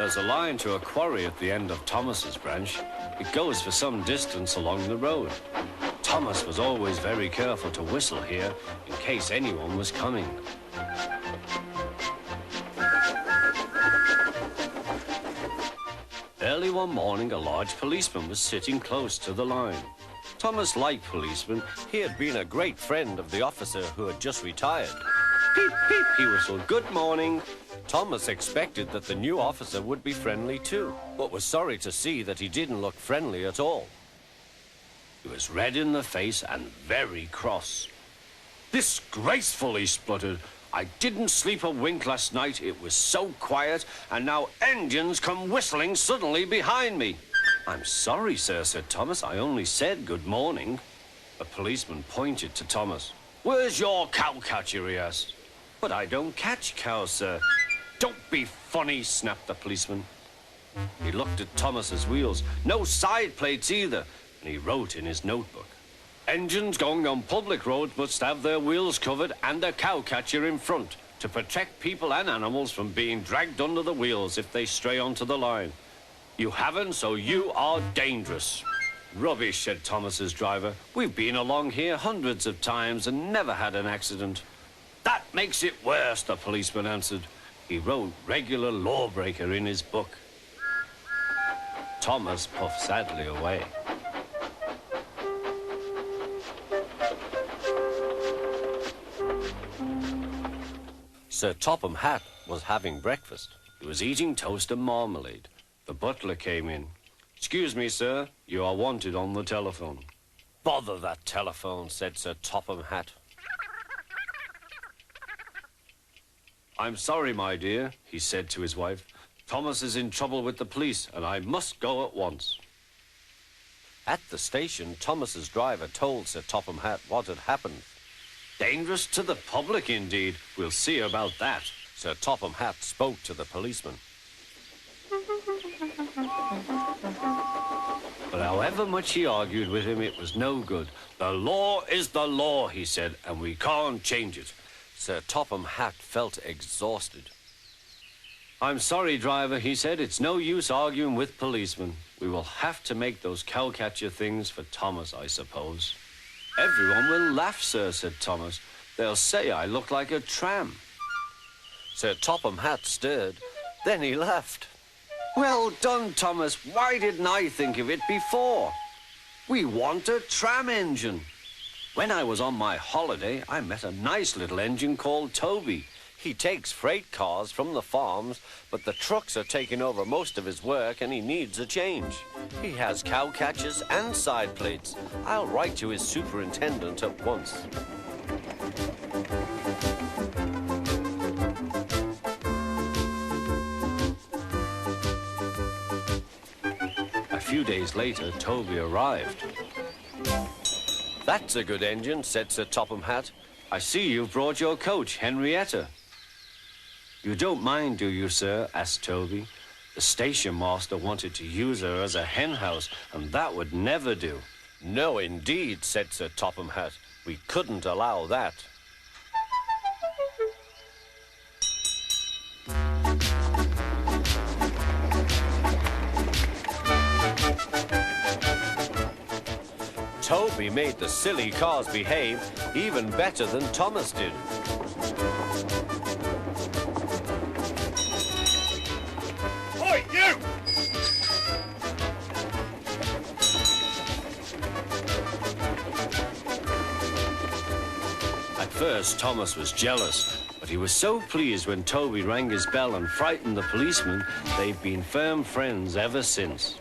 There's a line to a quarry at the end of Thomas's branch. It goes for some distance along the road. Thomas was always very careful to whistle here in case anyone was coming. Early one morning, a large policeman was sitting close to the line. Thomas liked policemen. He had been a great friend of the officer who had just retired. Peep, peep, he whistled, "Good morning." Thomas expected that the new officer would be friendly too, but was sorry to see that he didn't look friendly at all. He was red in the face and very cross. "Disgraceful," he spluttered. "I didn't sleep a wink last night. It was so quiet, and now engines come whistling suddenly behind me." "I'm sorry, sir," said Thomas. "I only said good morning." A policeman pointed to Thomas. "Where's your cowcatcher?" he asked. "But I don't catch cows, sir." "Don't be funny," snapped the policeman. He looked at Thomas's wheels. No side plates either, and he wrote in his notebook, "Engines going on public roads must have their wheels covered and a cowcatcher in front to protect people and animals from being dragged under the wheels if they stray onto the line. You haven't, so you are dangerous." "Rubbish," said Thomas's driver. "We've been along here hundreds of times and never had an accident." "That makes it worse," the policeman answered. He wrote "regular lawbreaker" in his book. Thomas puffed sadly away. Sir Topham Hatt was having breakfast. He was eating toast and marmalade. The butler came in. "Excuse me, sir, you are wanted on the telephone." "Bother that telephone," said Sir Topham Hatt. "I'm sorry, my dear," he said to his wife. "Thomas is in trouble with the police, and I must go at once." At the station, Thomas's driver told Sir Topham Hatt what had happened. "Dangerous to the public, indeed. We'll see about that." Sir Topham Hatt spoke to the policeman. But however much he argued with him, it was no good. "The law is the law," he said, "and we can't change it." Sir Topham Hatt felt exhausted. "I'm sorry, driver," he said. "It's no use arguing with policemen. We will have to make those cowcatcher things for Thomas, I suppose." "Everyone will laugh, sir," said Thomas. "They'll say I look like a tram." Sir Topham Hatt stirred. Then he laughed. "Well done, Thomas. Why didn't I think of it before? We want a tram engine. When I was on my holiday, I met a nice little engine called Toby. He takes freight cars from the farms, but the trucks are taking over most of his work and he needs a change. He has cowcatchers and side plates. I'll write to his superintendent at once." A few days later, Toby arrived. "That's a good engine," said Sir Topham Hatt. "I see you've brought your coach, Henrietta." "You don't mind, do you, sir?" asked Toby. "The station master wanted to use her as a hen house, and that would never do." "No, indeed," said Sir Topham Hatt. "We couldn't allow that." Toby made the silly cars behave even better than Thomas did. Oi, you! At first, Thomas was jealous, but he was so pleased when Toby rang his bell and frightened the policeman. They've been firm friends ever since.